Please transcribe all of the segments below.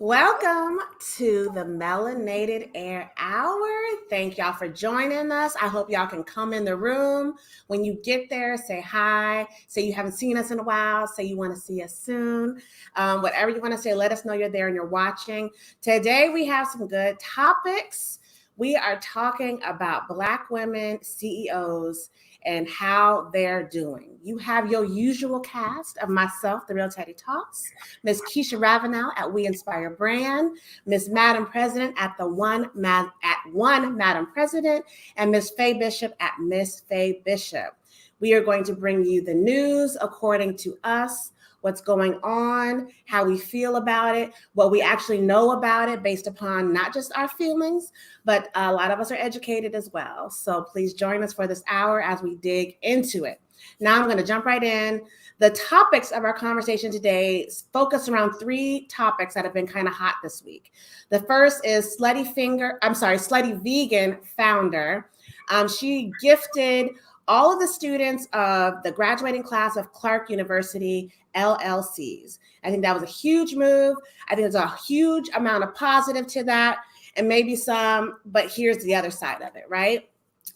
Welcome to the Melanated Air Hour. Thank y'all for joining us. I hope y'all can come in the room. When you get there, say hi. Say you haven't seen us in a while. Say you want to see us soon. Whatever you want to say, let us know you're there and you're watching. Today, we have some good topics. We are talking about Black women CEOs and how they're doing. You have your usual cast of myself, The Real Teddy Talks, Miss Keisha Ravenell at We Inspire Brand, Miss Madam President at One Madam President, and Miss Faye Bishop at Miss Faye Bishop. We are going to bring you the news according to us, what's going on, how we feel about it, what we actually know about it based upon not just our feelings, but a lot of us are educated as well. So please join us for this hour as we dig into it. Now I'm going to jump right in. The topics of our conversation today focus around three topics that have been kind of hot this week. The first is Slutty Vegan founder. She gifted all of the students of the graduating class of Clark University LLCs. I think that was a huge move. I think there's a huge amount of positive to that and maybe some, but here's the other side of it, right?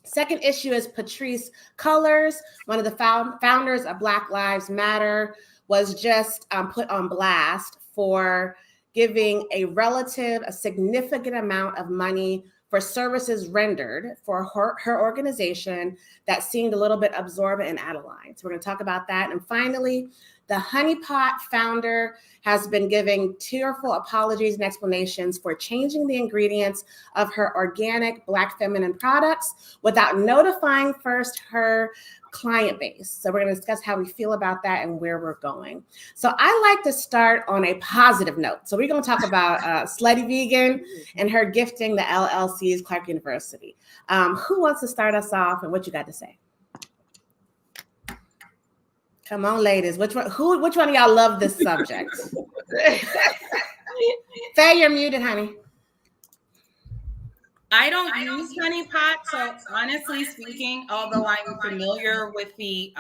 Second issue is Patrisse Cullors, one of the founders of Black Lives Matter, was just put on blast for giving a significant amount of money for services rendered for her organization that seemed a little bit absorbent and out of line. So we're going to talk about that. And finally, the HoneyPot founder has been giving tearful apologies and explanations for changing the ingredients of her organic Black feminine products without notifying first her client base. So we're going to discuss how we feel about that and where we're going. So I like to start on a positive note. So we're going to talk about Slutty Vegan and her gifting the LLCs, Clark University. Who wants to start us off and what you got to say? Come on, ladies. Which one of y'all love this subject? Faye, you're muted, honey. I don't use HoneyPot, so honestly speaking, although I'm familiar with the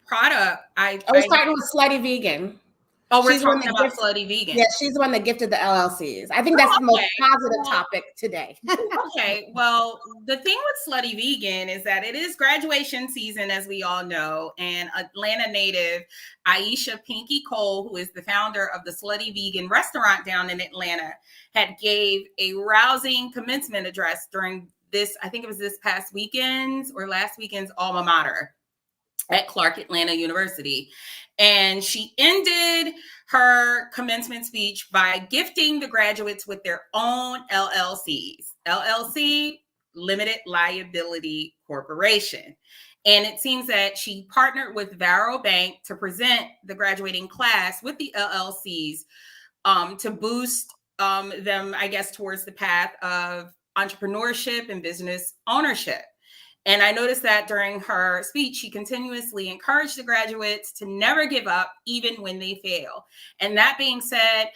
product, we're starting with Slutty Vegan. Oh, we're talking about Slutty Vegan. Yeah, she's the one that gifted the LLCs. I think that's the most positive topic today. Okay, well, the thing with Slutty Vegan is that it is graduation season, as we all know, and Atlanta native Aisha Pinky Cole, who is the founder of the Slutty Vegan restaurant down in Atlanta, had gave a rousing commencement address during this, I think it was this past weekend's or last weekend's alma mater at Clark Atlanta University. And she ended her commencement speech by gifting the graduates with their own LLCs. LLC, Limited Liability Corporation. And it seems that she partnered with Varo Bank to present the graduating class with the LLCs to boost them, I guess, towards the path of entrepreneurship and business ownership. And I noticed that during her speech, she continuously encouraged the graduates to never give up, even when they fail. And that being said,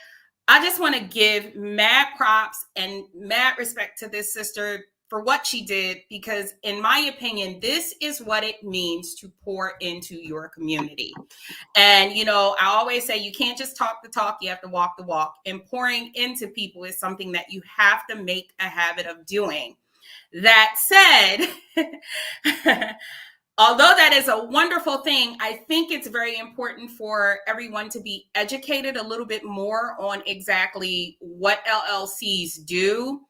I just want to give mad props and mad respect to this sister for what she did, because in my opinion, this is what it means to pour into your community. And, you know, I always say you can't just talk the talk, you have to walk the walk. And pouring into people is something that you have to make a habit of doing. That said, although that is a wonderful thing, I think it's very important for everyone to be educated a little bit more on exactly what LLCs do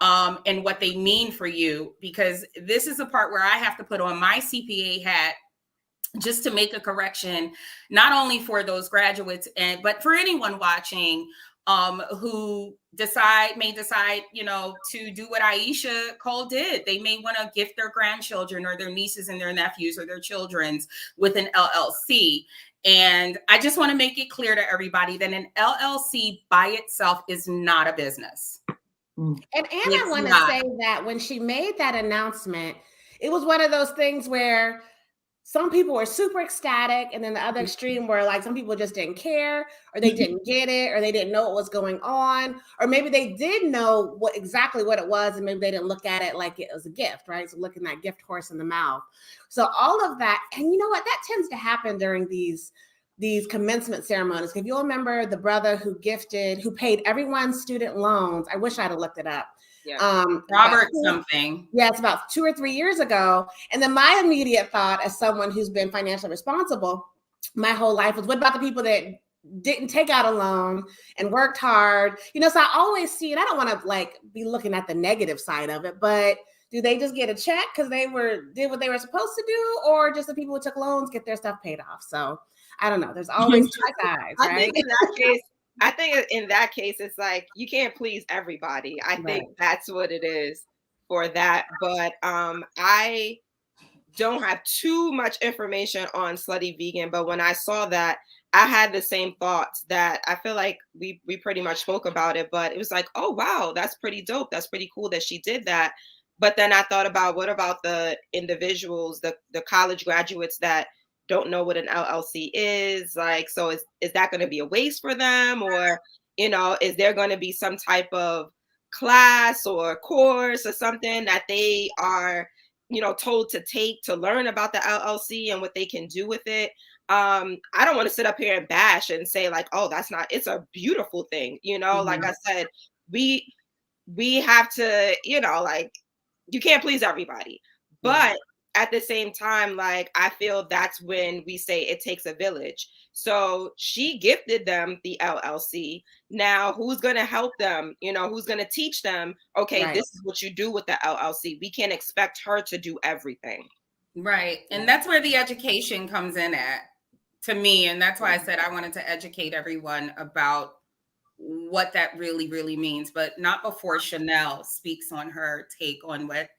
and what they mean for you, because this is the part where I have to put on my CPA hat just to make a correction, not only for those graduates, but for anyone watching who may decide, you know, to do what Aisha Cole did. They may want to gift their grandchildren or their nieces and their nephews or their children's with an LLC. And I just want to make it clear to everybody that an LLC by itself is not a business. And I want to say that when she made that announcement, it was one of those things where some people were super ecstatic, and then the other extreme where like some people just didn't care, or they didn't get it, or they didn't know what was going on, or maybe they did know exactly what it was, and maybe they didn't look at it like it was a gift, right? So looking that gift horse in the mouth. So all of that, and you know what? That tends to happen during these these commencement ceremonies. If you'll remember the brother who paid everyone's student loans. I wish I'd have looked it up. Yeah. Robert something. Yeah, it's about 2 or 3 years ago. And then my immediate thought, as someone who's been financially responsible my whole life, was what about the people that didn't take out a loan and worked hard? So I always see, and I don't want to like be looking at the negative side of it, but do they just get a check because they did what they were supposed to do, or just the people who took loans get their stuff paid off? So I don't know. There's always two sides, right? I think in that case, it's like you can't please everybody. I think that's what it is for that. But I don't have too much information on Slutty Vegan. But when I saw that, I had the same thoughts that I feel like we pretty much spoke about it. But it was like, oh, wow, that's pretty dope. That's pretty cool that she did that. But then I thought about, what about the individuals, the college graduates that don't know what an LLC is? Like, so is that going to be a waste for them? Or, is there going to be some type of class or course or something that they are, told to take to learn about the LLC and what they can do with it? I don't want to sit up here and bash and say like, oh, it's a beautiful thing. Like I said, we have to, like, you can't please everybody. But at the same time, like, I feel that's when we say it takes a village. So she gifted them the LLC. Now, who's going to help them? Who's going to teach them? Okay, this is what you do with the LLC. We can't expect her to do everything. Right. And that's where the education comes in to me. And that's why I said I wanted to educate everyone about what that really, really means, but not before Chanel speaks on her take on what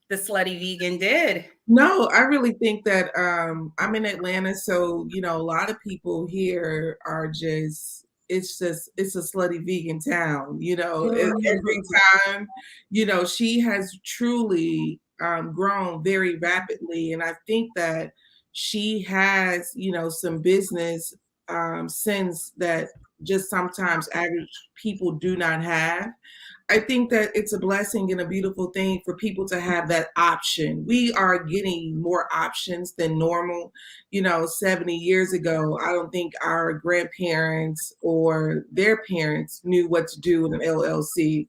the Slutty Vegan did. No, I really think that I'm in Atlanta, so a lot of people here are just it's a slutty vegan town. Every time, she has truly grown very rapidly, and I think that she has some business sense that just sometimes average people do not have. I think that it's a blessing and a beautiful thing for people to have that option. We are getting more options than normal. 70 years ago, I don't think our grandparents or their parents knew what to do with an LLC.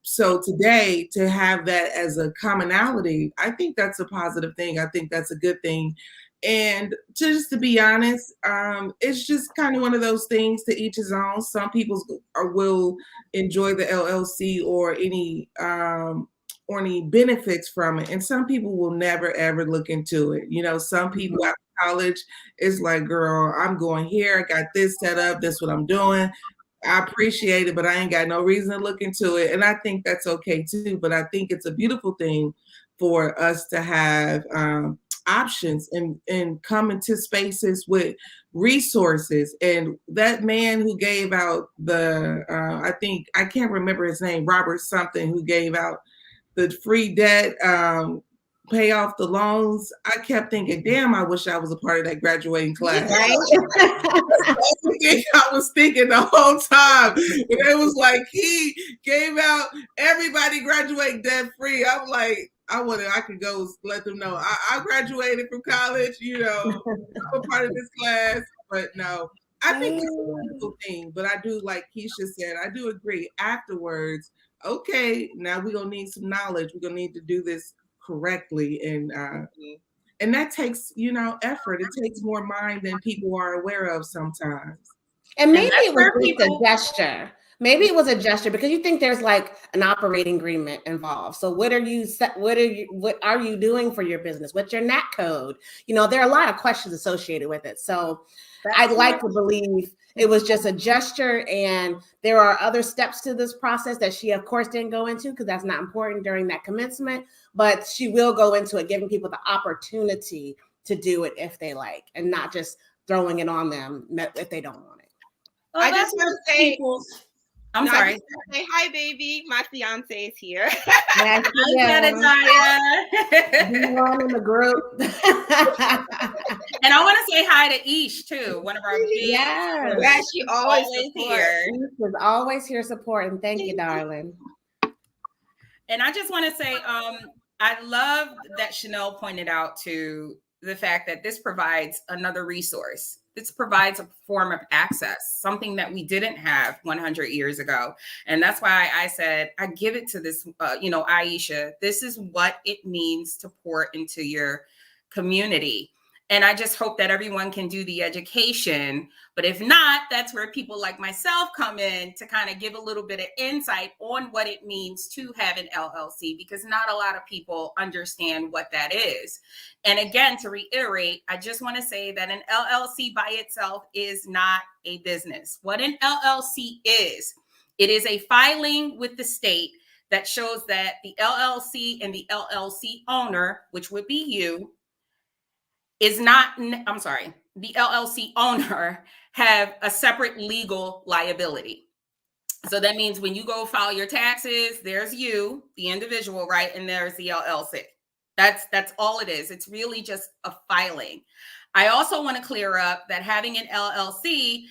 So today, to have that as a commonality, I think that's a positive thing. I think that's a good thing. And just to be honest, it's just kind of one of those things, to each his own. Some people will enjoy the LLC or any benefits from it, and some people will never ever look into it. Some people after college, it's like, girl, I'm going here. I got this set up. That's what I'm doing. I appreciate it, but I ain't got no reason to look into it. And I think that's okay too. But I think it's a beautiful thing for us to have options and come into spaces with resources. And that man who gave out I can't remember his name, Robert something, who gave out the free debt, pay off the loans. I kept thinking, damn, I wish I was a part of that graduating class. Right? I was thinking the whole time. It was like he gave out everybody graduate debt free. I'm like, I could go let them know I graduated from college, I'm a part of this class. But no, I think it's a wonderful thing. But I do, like Keisha said, I do agree. Afterwards, okay, now we're gonna need some knowledge. We're gonna need to do this correctly, and that takes effort. It takes more mind than people are aware of sometimes. And maybe it was just a gesture. Maybe it was a gesture because you think there's like an operating agreement involved. So what are you doing for your business? What's your NAT code? There are a lot of questions associated with it. So I'd like to believe it was just a gesture, and there are other steps to this process that she, of course, didn't go into because that's not important during that commencement, but she will go into it, giving people the opportunity to do it if they like, and not just throwing it on them if they don't want it. Well, I just want to say, I'm sorry. I just want to say hi, baby. My fiance is here. Yes, everyone in the group. And I want to say hi to Ish too, one of our big. Yeah, she always here. Ish is always here supporting. Thank you, darling. And I just want to say, I love that Chanel pointed out to the fact that this provides another resource This provides a form of access, something that we didn't have 100 years ago. And that's why I said, I give it to this, Aisha, this is what it means to pour into your community. And I just hope that everyone can do the education. But if not, that's where people like myself come in to kind of give a little bit of insight on what it means to have an LLC, because not a lot of people understand what that is. And again, to reiterate, I just want to say that an LLC by itself is not a business. What an LLC is, it is a filing with the state that shows that the LLC and the LLC owner, which would be you, is not, I'm sorry, the LLC owner have a separate legal liability. So that means when you go file your taxes, there's you, the individual, right? And there's the LLC. That's all it is. It's really just a filing. I also want to clear up that having an LLC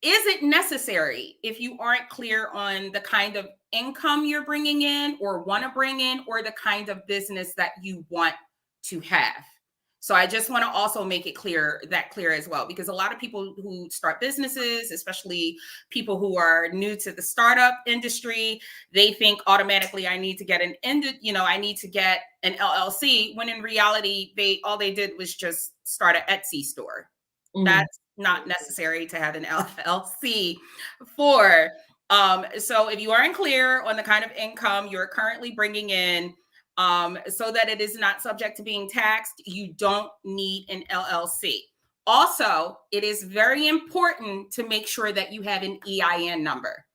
isn't necessary if you aren't clear on the kind of income you're bringing in or want to bring in, or the kind of business that you want to have. So I just want to also make it clear as well, because a lot of people who start businesses, especially people who are new to the startup industry, they think automatically I need to get an LLC, when in reality, all they did was just start an Etsy store. That's not necessary to have an LLC for. So if you aren't clear on the kind of income you're currently bringing in, so that it is not subject to being taxed, you don't need an LLC. Also, it is very important to make sure that you have an EIN number.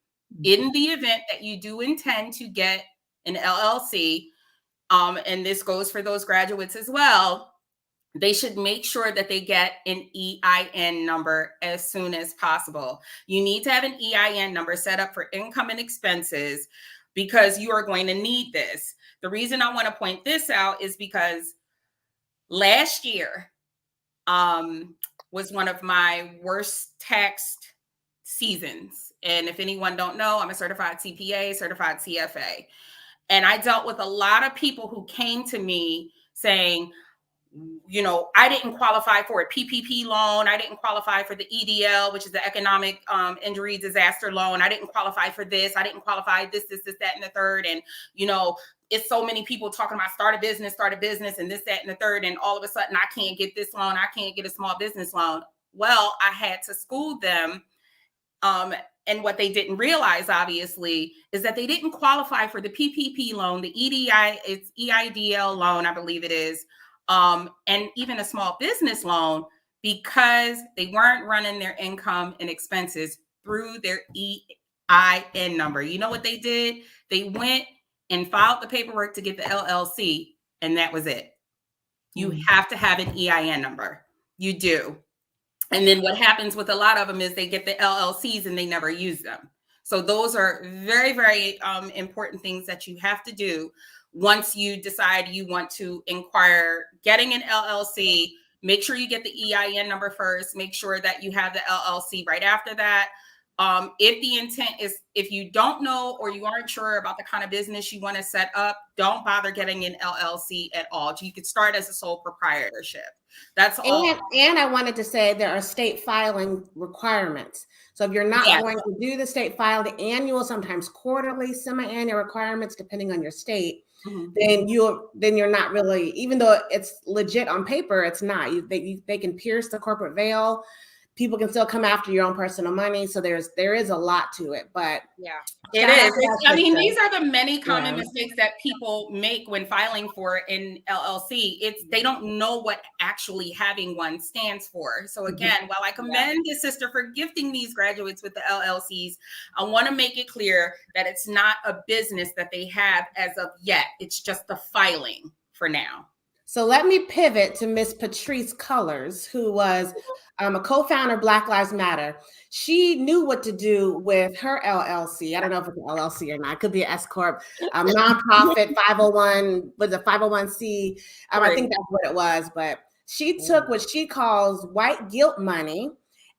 In the event that you do intend to get an LLC, and this goes for those graduates as well, they should make sure that they get an EIN number as soon as possible. You need to have an EIN number set up for income and expenses, because you are going to need this. The reason I want to point this out is because last year was one of my worst taxed seasons. And if anyone don't know, I'm a certified CPA, certified CFA. And I dealt with a lot of people who came to me saying, I didn't qualify for a PPP loan. I didn't qualify for the EDL, which is the economic injury disaster loan. I didn't qualify for this. I didn't qualify this, that, and the third. And, it's so many people talking about start a business, and this, that, and the third. And all of a sudden I can't get this loan. I can't get a small business loan. Well, I had to school them. And what they didn't realize, obviously, is that they didn't qualify for the PPP loan, the EIDL loan, I believe it is. And even a small business loan, because they weren't running their income and expenses through their EIN number. You know what they did? They went and filed the paperwork to get the LLC, and that was it. You have to have an EIN number. You do. And then what happens with a lot of them is they get the LLCs and they never use them. So those are very, very important things that you have to do once you decide you want to inquire getting an LLC. Make sure you get the EIN number first. Make sure that you have the LLC right after that. If the intent is, if you don't know or you aren't sure about the kind of business you want to set up, don't bother getting an LLC at all. You could start as a sole proprietorship. That's all. And I wanted to say there are state filing requirements. So if you're not going to do the state file, the annual, sometimes quarterly, semi-annual requirements, depending on your state, then you're not really, even though it's legit on paper, it's not. They can pierce the corporate veil. People can still come after your own personal money. So there is a lot to it, but it is. These are the many common mistakes that people make when filing for an LLC. They don't know what actually having one stands for. So again, while I commend the sister for gifting these graduates with the LLCs, I want to make it clear that it's not a business that they have as of yet. It's just the filing for now. So let me pivot to Miss Patrisse Cullors, who was a co-founder of Black Lives Matter. She knew what to do with her LLC. I don't know if it's an LLC or not. It could be an S Corp, nonprofit, 501, was it 501c? I think that's what it was. But she took what she calls white guilt money,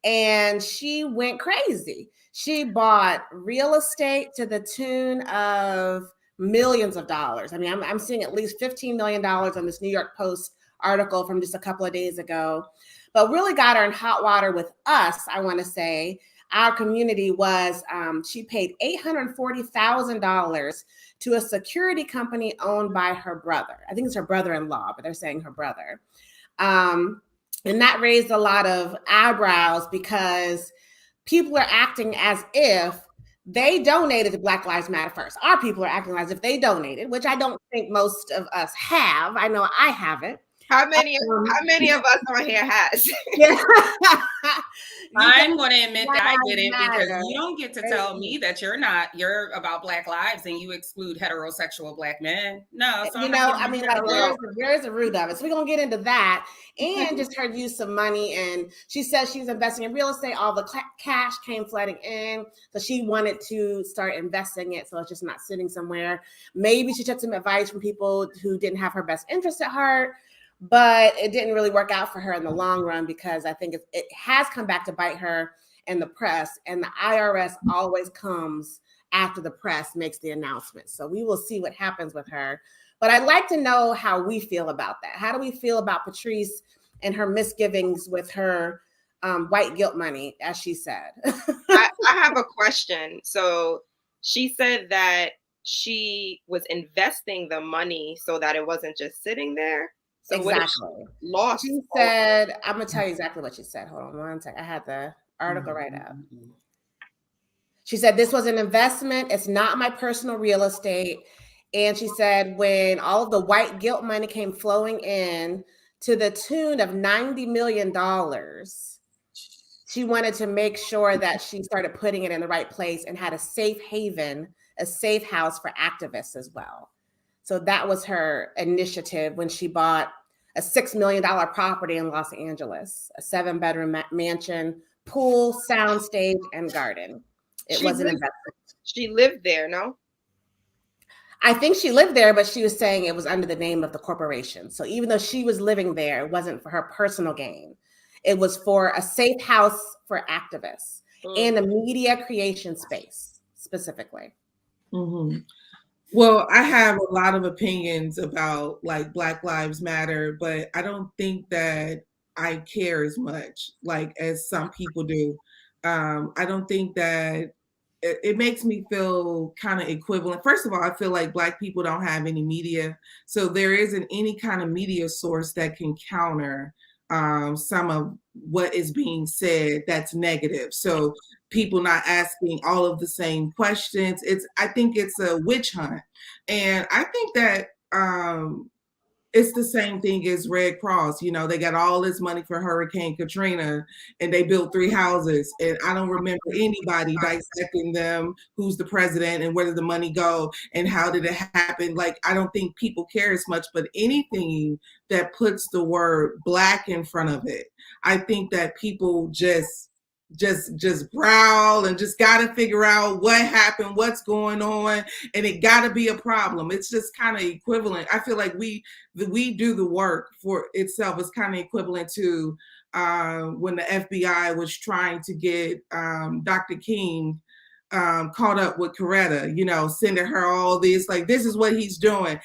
and she went crazy. She bought real estate to the tune of millions of dollars. I mean, I'm seeing at least $15 million on this New York Post article from just a couple of days ago. But really got her in hot water with us, I want to say, our community was she paid $840,000 to a security company owned by her brother. I think it's her brother-in-law, but they're saying her brother. And that raised a lot of eyebrows because people are acting as if they donated to Black Lives Matter first. Our people are acting as if they donated, which I don't think most of us have. I know I haven't. How many of us on here has? Yeah. I'm going to admit that I didn't, because you don't get to tell me that you're about Black lives and you exclude heterosexual Black men. No. So I mean, like, where's the root of it? So we're going to get into that. And just her use of money. And she says she's investing in real estate. All the cash came flooding in. So she wanted to start investing it, so it's just not sitting somewhere. Maybe she took some advice from people who didn't have her best interest at heart. But it didn't really work out for her in the long run, because I think it has come back to bite her in the press, and the IRS always comes after the press makes the announcement. So we will see what happens with her. But I'd like to know how we feel about that. How do we feel about Patrisse and her misgivings with her white guilt money, as she said? I have a question. So she said that she was investing the money so that it wasn't just sitting there. So exactly. Lost. She said, I'm going to tell you exactly what she said. Hold on one second. I had the article right up. She said, this was an investment. It's not my personal real estate. And she said, when all of the white guilt money came flowing in to the tune of $90 million, she wanted to make sure that she started putting it in the right place and had a safe haven, a safe house for activists as well. So that was her initiative when she bought a $6 million property in Los Angeles, a 7-bedroom mansion, pool, soundstage, and garden. It was an investment. She lived there, no? I think she lived there, but she was saying it was under the name of the corporation. So even though she was living there, it wasn't for her personal gain. It was for a safe house for activists and a media creation space specifically. Mm-hmm. Well, I have a lot of opinions about like Black Lives Matter, but I don't think that I care as much like as some people do. I don't think that it makes me feel kind of equivalent. First of all, I feel like Black people don't have any media. So there isn't any kind of media source that can counter some of what is being said that's negative. So people not asking all of the same questions. I think it's a witch hunt. And I think that it's the same thing as Red Cross. You know, they got all this money for Hurricane Katrina and they built 3 houses. And I don't remember anybody dissecting them, who's the president and where did the money go and how did it happen. Like, I don't think people care as much, but anything that puts the word Black in front of it, I think that people just growl and just got to figure out what happened, what's going on, and it got to be a problem. It's just kind of equivalent. I feel like we do the work for itself. It's kind of equivalent to when the FBI was trying to get Dr. King caught up with Coretta, you know, sending her all this, like, this is what he's doing.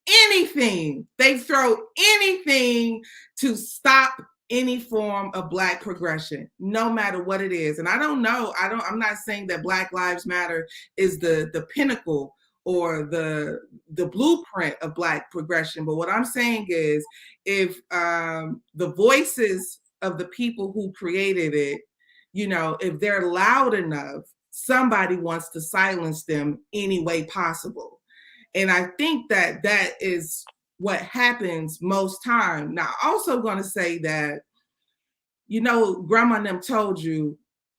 Anything, they throw anything to stop any form of Black progression, no matter what it is. And I'm not saying that Black Lives Matter is the pinnacle or the blueprint of Black progression. But what I'm saying is, if the voices of the people who created it, you know, if they're loud enough, somebody wants to silence them any way possible. And I think that is what happens most time. Now, also going to say that, you know, grandma and them told you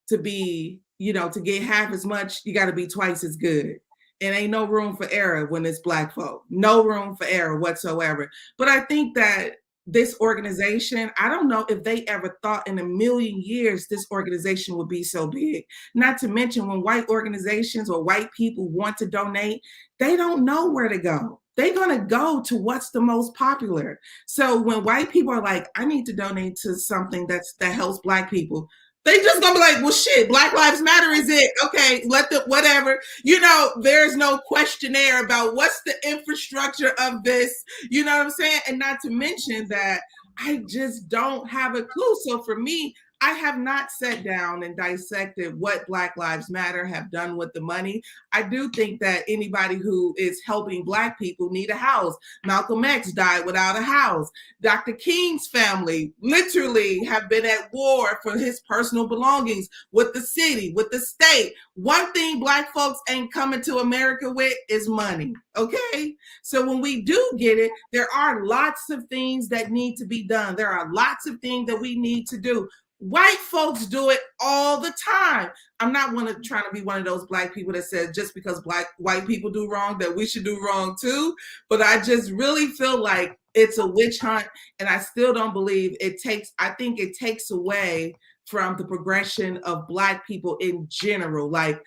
to be, you know, to get half as much, you got to be twice as good. And ain't no room for error when it's Black folk. No room for error whatsoever. But I think that this organization, I don't know if they ever thought in a million years this organization would be so big. Not to mention, when white organizations or white people want to donate, they don't know where to go. They're going to go to what's the most popular. So when white people are like, I need to donate to something that helps Black people, they just gonna be like, well, shit, Black Lives Matter is it. Okay, whatever. You know, there's no questionnaire about what's the infrastructure of this. You know what I'm saying? And not to mention that I just don't have a clue. So for me, I have not sat down and dissected what Black Lives Matter have done with the money. I do think that anybody who is helping Black people need a house. Malcolm X died without a house. Dr. King's family literally have been at war for his personal belongings with the city, with the state. One thing Black folks ain't coming to America with is money, okay? So when we do get it, there are lots of things that need to be done. There are lots of things that we need to do. White folks do it all the time. I'm not trying to be one of those Black people that says just because white people do wrong that we should do wrong too. But I just really feel like it's a witch hunt, and I still don't believe it takes. I think it takes away from the progression of Black people in general. Like,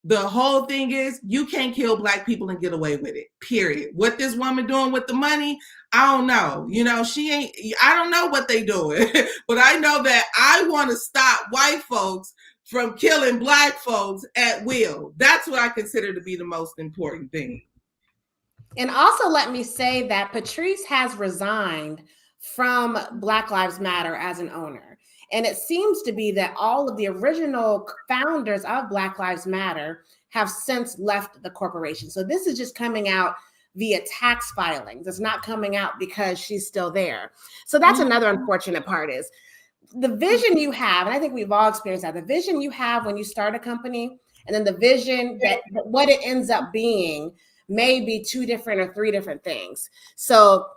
the whole thing is you can't kill Black people and get away with it, period. What this woman doing with the money, I don't know. You know, I don't know what they doing, but I know that I want to stop white folks from killing Black folks at will. That's what I consider to be the most important thing. And also let me say that Patrisse has resigned from Black Lives Matter as an owner. And it seems to be that all of the original founders of Black Lives Matter have since left the corporation. So this is just coming out via tax filings. It's not coming out because she's still there. So that's another unfortunate part, is the vision you have, and I think we've all experienced that, the vision you have when you start a company, and then the vision that what it ends up being may be two different or three different things. So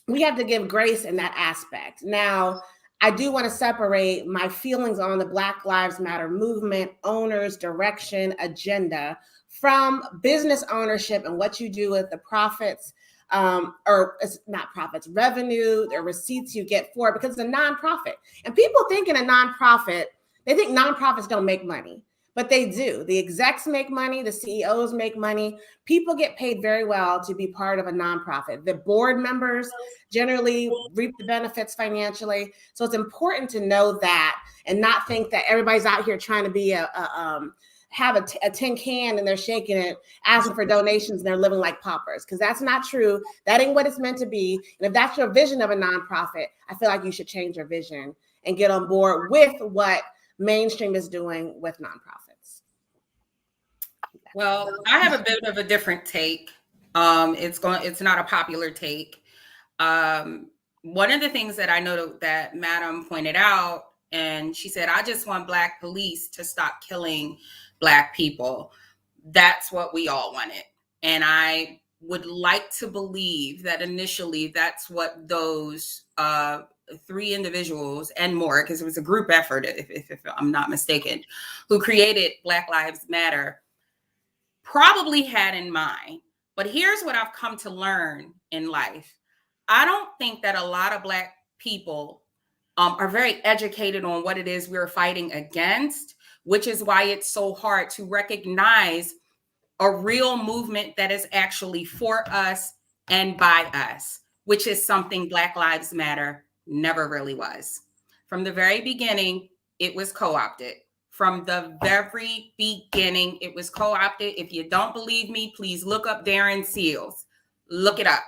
we have to give grace in that aspect. Now, I do want to separate my feelings on the Black Lives Matter movement, owners, direction, agenda from business ownership and what you do with the profits, or it's not profits, revenue, the receipts you get for it, because it's a nonprofit. And people think in a nonprofit, they think nonprofits don't make money, but they do. The execs make money, the CEOs make money. People get paid very well to be part of a nonprofit. The board members generally reap the benefits financially. So it's important to know that and not think that everybody's out here trying to be have a tin can and they're shaking it, asking for donations, and they're living like paupers, because that's not true. That ain't what it's meant to be. And if that's your vision of a nonprofit, I feel like you should change your vision and get on board with what mainstream is doing with nonprofits. Well, I have a bit of a different take. It's not a popular take. One of the things that I know that Madam pointed out, and she said, I just want Black police to stop killing Black people. That's what we all wanted. And I would like to believe that initially that's what those three individuals and more, because it was a group effort, if I'm not mistaken, who created Black Lives Matter, probably had in mind. But here's what I've come to learn in life. I don't think that a lot of Black people are very educated on what it is we're fighting against, which is why it's so hard to recognize a real movement that is actually for us and by us, which is something Black Lives Matter never really was. From the very beginning, it was co-opted. From the very beginning, it was co-opted. If you don't believe me, please look up Darren Seals. Look it up.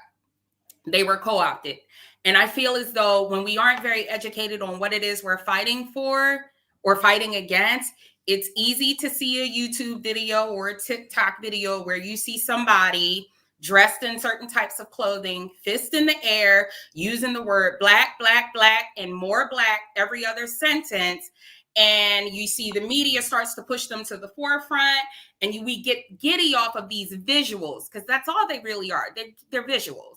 They were co-opted. And I feel as though when we aren't very educated on what it is we're fighting for or fighting against, it's easy to see a YouTube video or a TikTok video where you see somebody dressed in certain types of clothing, fist in the air, using the word black, black, black, and more black every other sentence. And you see the media starts to push them to the forefront, and we get giddy off of these visuals, because that's all they really are. They're visuals.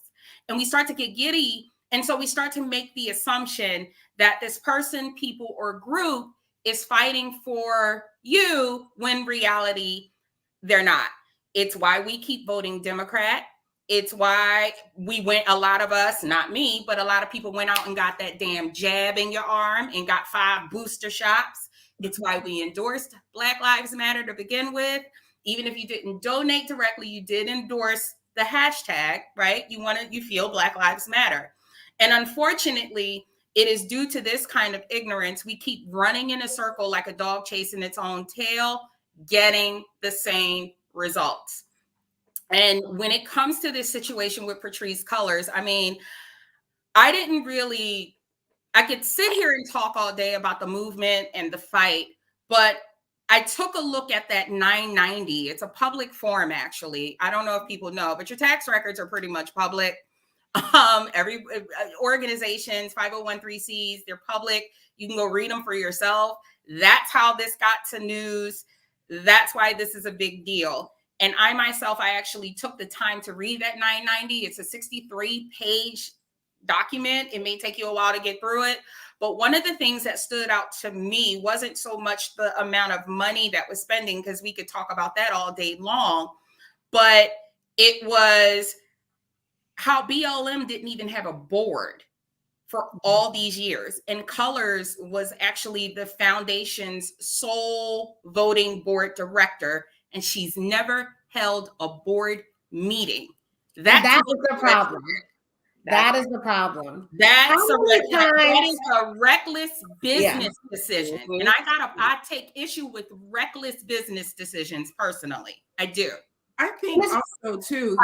And we start to get giddy. And so we start to make the assumption that this person, people, or group is fighting for you, when reality, they're not. It's why we keep voting Democrat. It's why a lot of us, not me, but a lot of people went out and got that damn jab in your arm and got 5 booster shots. It's why we endorsed Black Lives Matter to begin with. Even if you didn't donate directly, you did endorse the hashtag, right? You feel Black Lives Matter. And unfortunately, it is due to this kind of ignorance. We keep running in a circle like a dog chasing its own tail, getting the same results. And when it comes to this situation with Patrisse Cullors, I mean, I didn't really, I could sit here and talk all day about the movement and the fight, but I took a look at that 990. It's a public forum, actually. I don't know if people know, but your tax records are pretty much public. Every organizations, 501(c)(3)s, they're public. You can go read them for yourself. That's how this got to news. That's why this is a big deal. And I myself, I actually took the time to read that 990. It's a 63-page document. It may take you a while to get through it. But one of the things that stood out to me wasn't so much the amount of money that was spending, because we could talk about that all day long, but it was how BLM didn't even have a board for all these years. And Cullors was actually the foundation's sole voting board director, and she's never held a board meeting. That is the problem. That is the problem. That is a reckless business decision. And I take issue with reckless business decisions personally. I do. I think also too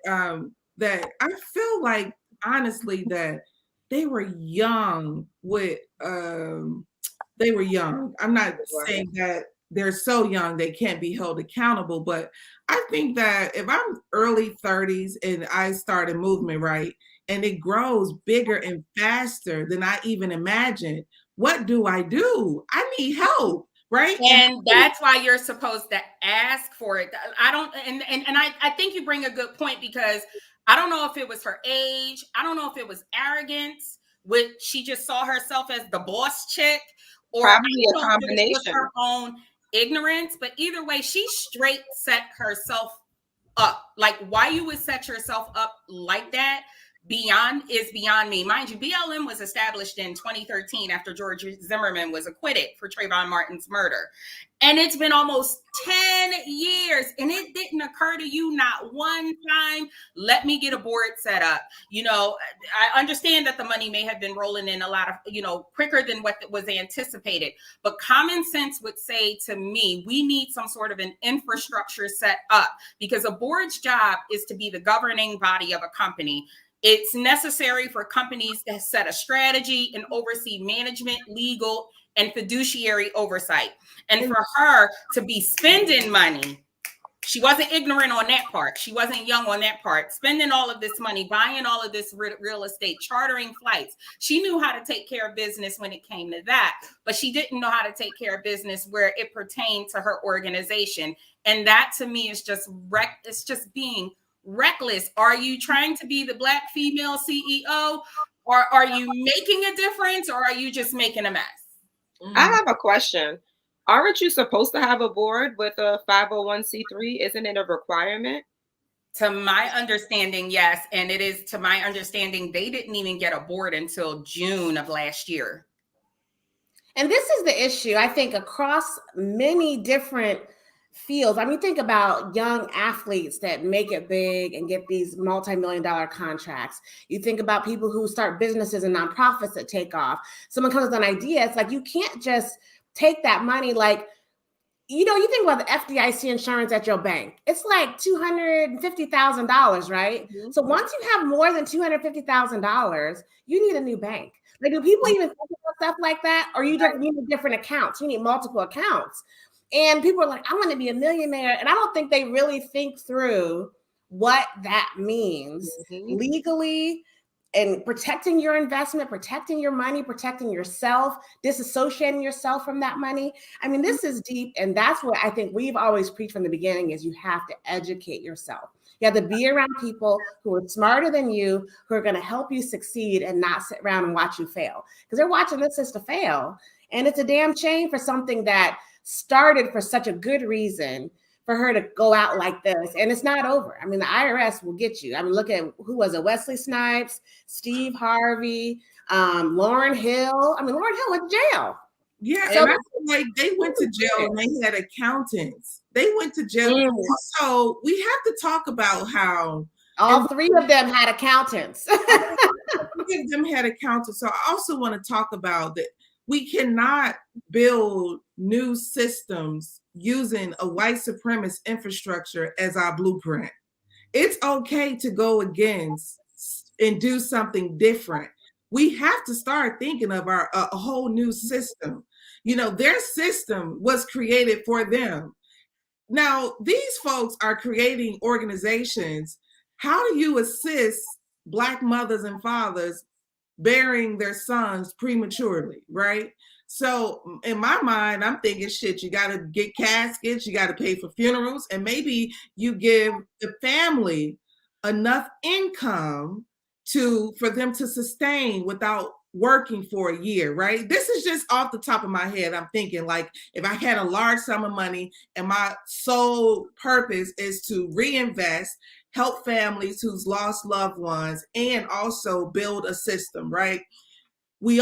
that I feel like honestly that they were young with they were young. I'm not saying that they're so young they can't be held accountable, but I think that if I'm early 30s and I start a movement, right, and it grows bigger and faster than I even imagined, what do? I need help, right? And that's why you're supposed to ask for it. I don't, and I think you bring a good point, because I don't know if it was her age. I don't know if it was arrogance, which she just saw herself as the boss chick, or probably a combination. It was her own ignorance. But either way, she straight set herself up. Like, why you would set yourself up like that beyond me. Mind you, BLM was established in 2013 after George Zimmerman was acquitted for Trayvon Martin's murder. And it's been almost 10 years, and it didn't occur to you not one time, let me get a board set up. You know, I understand that the money may have been rolling in a lot of, quicker than what was anticipated. But common sense would say to me, we need some sort of an infrastructure set up, because a board's job is to be the governing body of a company. It's necessary for companies to set a strategy and oversee management, legal, and fiduciary oversight. And for her to be spending money, she wasn't ignorant on that part. She wasn't young on that part. Spending all of this money, buying all of this real estate, chartering flights. She knew how to take care of business when it came to that, but she didn't know how to take care of business where it pertained to her organization. And that to me is just it's just being reckless. Are you trying to be the Black female CEO, or are you making a difference, or are you just making a mess? I have a question. Aren't you supposed to have a board with a 501c3? Isn't it a requirement? To my understanding, yes. And it is, to my understanding, they didn't even get a board until June of last year. And this is the issue, I think, across many different fields. I mean, think about young athletes that make it big and get these multi-million-dollar contracts. You think about people who start businesses and nonprofits that take off. Someone comes with an idea. It's like, you can't just take that money. Like, you think about the FDIC insurance at your bank. It's like $250,000, right? Mm-hmm. So once you have more than $250,000, you need a new bank. Like, do people even think about stuff like that? Or you need different accounts? You need multiple accounts. And people are like, I want to be a millionaire. And I don't think they really think through what that means legally, and protecting your investment, protecting your money, protecting yourself, disassociating yourself from that money. I mean, this is deep. And that's what I think we've always preached from the beginning, is you have to educate yourself. You have to be around people who are smarter than you, who are going to help you succeed and not sit around and watch you fail. Because they're watching this as to fail. And it's a damn shame for something that started for such a good reason for her to go out like this. And it's not over. I mean, the IRS will get you. I mean, look at who was it? Wesley Snipes, Steve Harvey, Lauryn Hill. I mean, Lauryn Hill went to jail. Yeah, so, and I feel like they went to jail and they had accountants. They went to jail. So we have to talk about how all three of them had accountants. Three of them had accountants. So I also want to talk about that. We cannot build new systems using a white supremacist infrastructure as our blueprint. It's okay to go against and do something different. We have to start thinking of a whole new system. You know, their system was created for them. Now, these folks are creating organizations. How do you assist Black mothers and fathers bearing their sons prematurely, right? So in my mind, I'm thinking, shit, you got to get caskets, you got to pay for funerals, and maybe you give the family enough income for them to sustain without working for a year, right? This is just off the top of my head. I'm thinking, like, if I had a large sum of money and my sole purpose is to reinvest, help families who's lost loved ones, and also build a system, right? We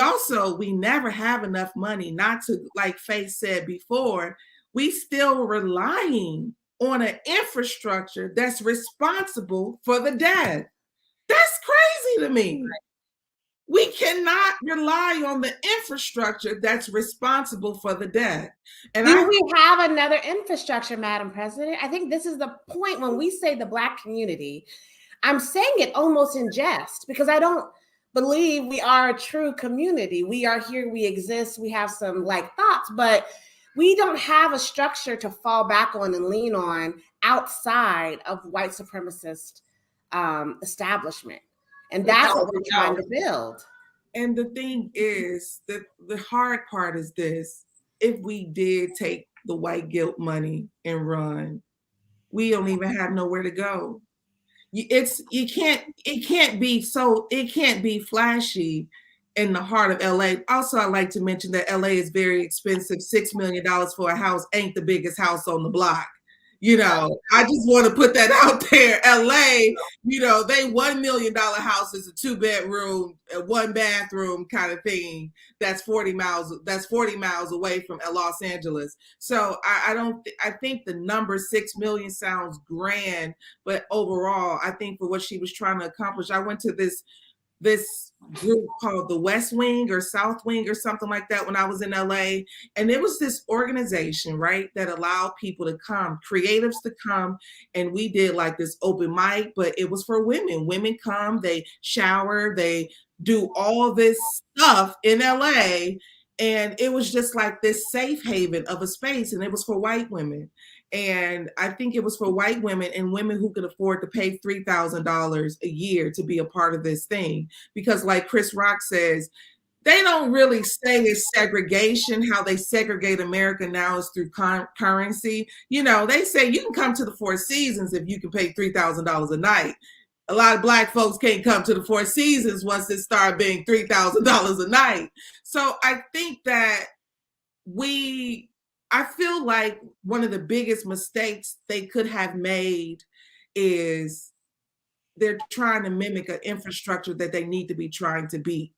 never have enough money not to, like Faye said before, we still relying on an infrastructure that's responsible for the dead. That's crazy to me. We cannot rely on the infrastructure that's responsible for the dead. And do we have another infrastructure, Madam President? I think this is the point when we say the Black community. I'm saying it almost in jest because I don't believe we are a true community. We are here, we exist, we have some like thoughts, but we don't have a structure to fall back on and lean on outside of white supremacist establishment. And that's what we're trying to build. And the thing is, that the hard part is this: if we did take the white guilt money and run, we don't even have nowhere to go. It can't be flashy in the heart of LA. Also, I'd like to mention that LA is very expensive. $6 million for a house ain't the biggest house on the block. You know, I just want to put that out there. LA, you know, they $1 million houses, a 2-bedroom, a 1-bathroom kind of thing. That's 40 miles away from Los Angeles. So I think the number 6 million sounds grand, but overall, I think for what she was trying to accomplish, I went to this group called the West Wing or South Wing or something like that when I was in LA. And it was this organization, right, that allowed people to come, creatives to come. And we did like this open mic, but it was for women. Women come, they shower, they do all this stuff in LA. And it was just like this safe haven of a space. And it was for white women. And I think it was for white women and women who could afford to pay $3,000 a year to be a part of this thing. Because like Chris Rock says, they don't really say it's segregation. How they segregate America now is through currency. You know, they say you can come to the Four Seasons if you can pay $3,000 a night. A lot of Black folks can't come to the Four Seasons once it started being $3,000 a night. So I think that I feel like one of the biggest mistakes they could have made is they're trying to mimic an infrastructure that they need to be trying to beat.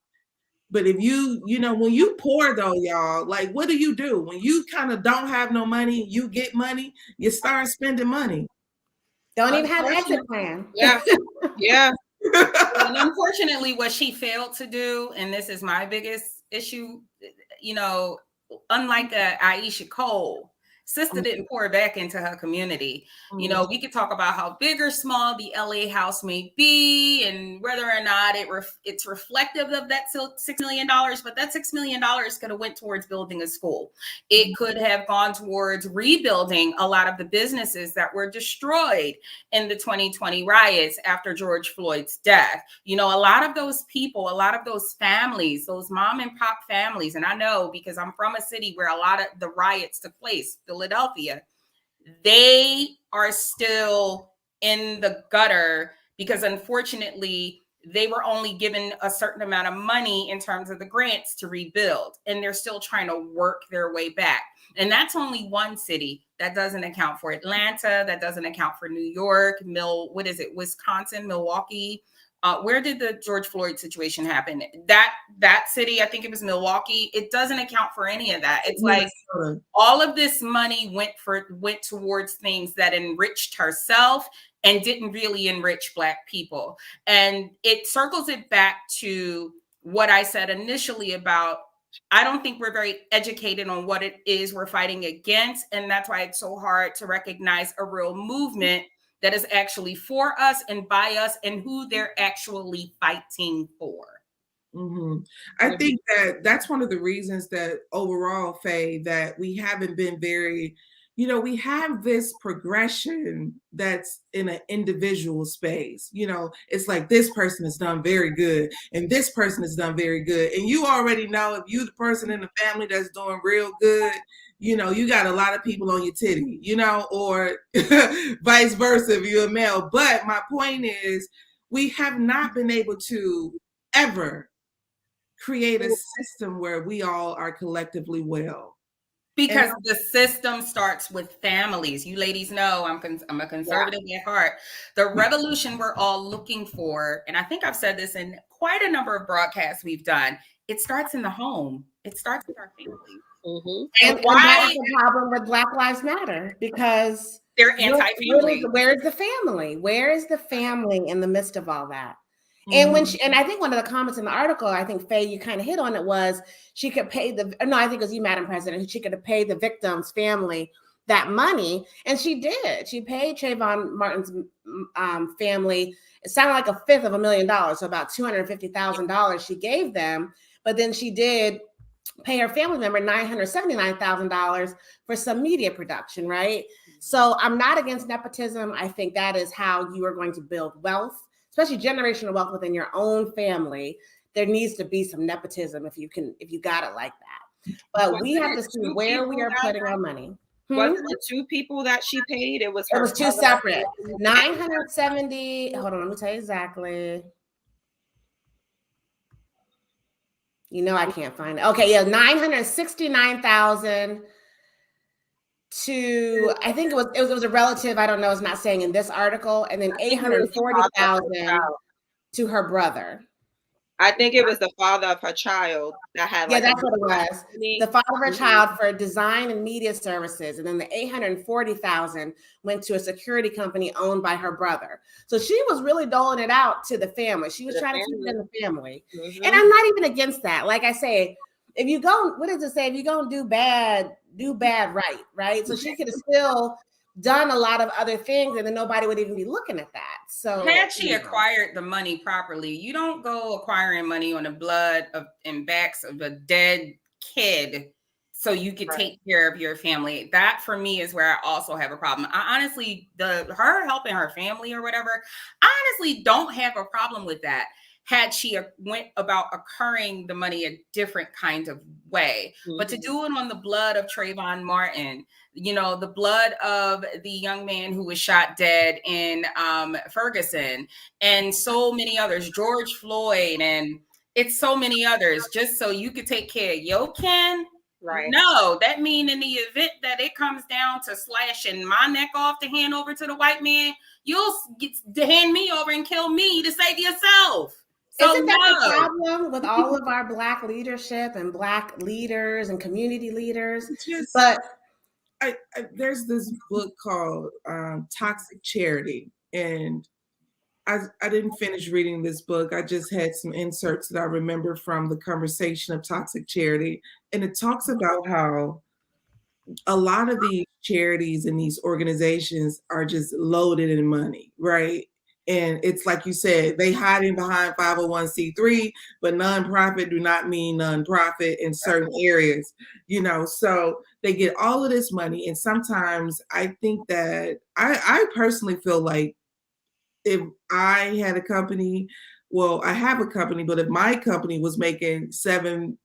But if you know, when you poor though, y'all, like, what do? When you kind of don't have no money, you get money, you start spending money. Don't even have an exit plan. Yeah. Yeah. And unfortunately, what she failed to do, and this is my biggest issue, you know, unlike Aisha Cole, sister didn't pour back into her community. You know, we could talk about how big or small the LA house may be and whether or not it's reflective of that $6 million, but that $6 million could have went towards building a school. It could have gone towards rebuilding a lot of the businesses that were destroyed in the 2020 riots after George Floyd's death. You know, a lot of those people, a lot of those families, those mom and pop families, and I know because I'm from a city where a lot of the riots took place, Philadelphia, they are still in the gutter because unfortunately they were only given a certain amount of money in terms of the grants to rebuild, and they're still trying to work their way back. And that's only one city. That doesn't account for Atlanta. That doesn't account for New York, Wisconsin, Milwaukee. Where did the George Floyd situation happen? That city, I think it was Milwaukee. It doesn't account for any of that. It's like all of this money went towards things that enriched herself and didn't really enrich Black people. And it circles it back to what I said initially about, I don't think we're very educated on what it is we're fighting against. And that's why it's so hard to recognize a real movement that is actually for us and by us and who they're actually fighting for. Mm-hmm. I think that that's one of the reasons that overall, Faye, that we haven't been very, we have this progression that's in an individual space. It's like this person has done very good and this person has done very good. And you already know if you the person in the family that's doing real good, you got a lot of people on your titty, or vice versa if you're a male. But my point is, we have not been able to ever create a system where we all are collectively well. Because the system starts with families. You ladies know I'm a conservative at heart. The revolution we're all looking for, and I think I've said this in quite a number of broadcasts we've done, it starts in the home. It starts with our families. And that's the problem with Black Lives Matter, because they're anti-family. Where's the family? Where is the family in the midst of all that? And and I think one of the comments in the article, I think Faye, you kind of hit on it, was she could pay I think it was you, Madam President, she could have paid the victim's family that money. And she did. She paid Trayvon Martin's family, it sounded like $500,000, so about $250,000 she gave them. But then she did pay her family member $979,000 for some media production, right? So I'm not against nepotism. I think that is how you are going to build wealth, especially generational wealth within your own family. There needs to be some nepotism if you got it like that. But we have to see where we are putting our money. Wasn't it 2 people that she paid? It was 2 separate. 970. Hold on, let me tell you exactly. I can't find it. Okay, yeah, 969,000 to, I think it was a relative. I don't know. It's not saying in this article, and then 840,000 to her brother. I think it was the father of her child that had. Yeah, that's what it was. The father of her child for design and media services, and then the 840,000 went to a security company owned by her brother. So she was really doling it out to the family. She was trying to keep it in the family, and I'm not even against that. Like I say, if you go, what does it say? If you're gonna do bad right? So she could have still done a lot of other things, and then nobody would even be looking at that. So had she acquired the money properly, you don't go acquiring money on the blood and backs of a dead kid so you could take care of your family. That for me is where I also have a problem. I honestly, her helping her family or whatever, I honestly don't have a problem with that. Had she went about occurring the money a different kind of way. But to do it on the blood of Trayvon Martin, the blood of the young man who was shot dead in Ferguson, and so many others, George Floyd, and it's so many others, just so you could take care of your kin. Right. No, that mean in the event that it comes down to slashing my neck off to hand over to the white man, you'll get to hand me over and kill me to save yourself. So isn't that the problem with all of our Black leadership and Black leaders and community leaders? But there's this book called Toxic Charity, and I didn't finish reading this book. I just had some inserts that I remember from the conversation of Toxic Charity, and it talks about how a lot of these charities and these organizations are just loaded in money, right? And it's like you said, they hiding behind 501c3, but nonprofit do not mean nonprofit in certain areas, so they get all of this money. And sometimes I think that I personally feel like if I had a company, well, I have a company, but if my company was making $7+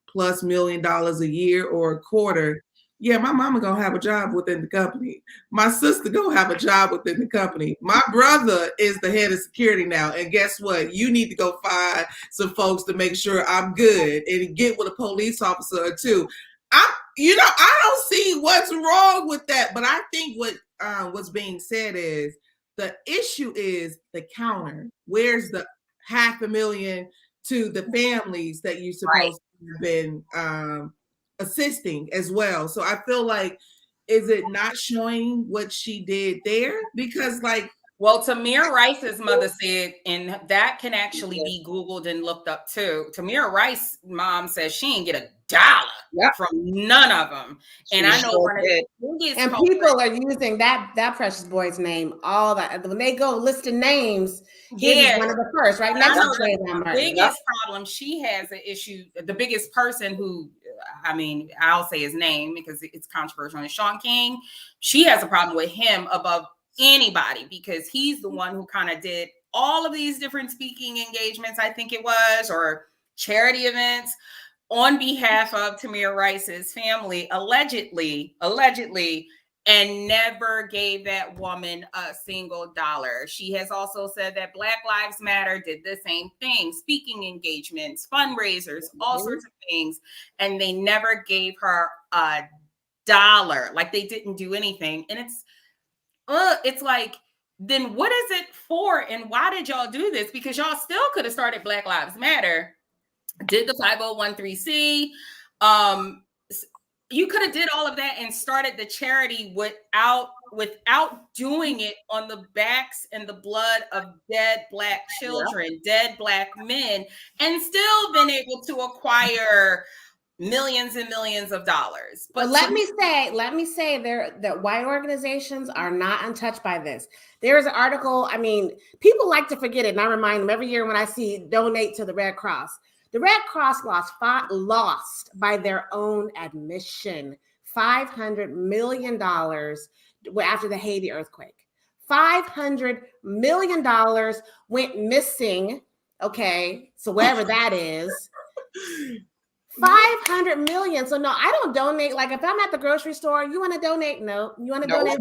million a year or a quarter, yeah, my mama gonna have a job within the company. My sister gonna have a job within the company. My brother is the head of security now, and guess what? You need to go find some folks to make sure I'm good and get with a police officer or two. I don't see what's wrong with that, but I think what's being said is the issue is the counter. Where's the $500,000 to the families that you're supposed to have been assisting as well? So I feel like, is it not showing what she did there? Because like Well, Tamir Rice's mother said, and that can actually be Googled and looked up too. Tamir Rice's mom says she didn't get $1 from none of them. And I know one of the biggest and people are using that precious boy's name all that when they go listing names. His is one of the first, right next to the biggest problem she has an issue. The biggest person who, I mean, I'll say his name because it's controversial. And Sean King, she has a problem with him above anybody because he's the one who kind of did all of these different speaking engagements, I think it was, or charity events on behalf of Tamir Rice's family, allegedly, and never gave that woman a single dollar. She has also said that Black Lives Matter did the same thing, speaking engagements, fundraisers, all sorts of things, and they never gave her a dollar. Like they didn't do anything. And it's like, then what is it for? And why did y'all do this? Because y'all still could have started Black Lives Matter, did the 501(c)(3). You could have did all of that and started the charity without doing it on the backs and the blood of dead Black children, dead Black men, and still been able to acquire millions and millions of dollars. But let me say that white organizations are not untouched by this. There is an article, I mean, people like to forget it, and I remind them every year when I see donate to the Red Cross. The Red Cross lost by their own admission $500 million after the Haiti earthquake. $500 million went missing. Okay, so wherever that is. 500 million. So no, I don't donate. Like if I'm at the grocery store, you want to donate? No. You want to donate?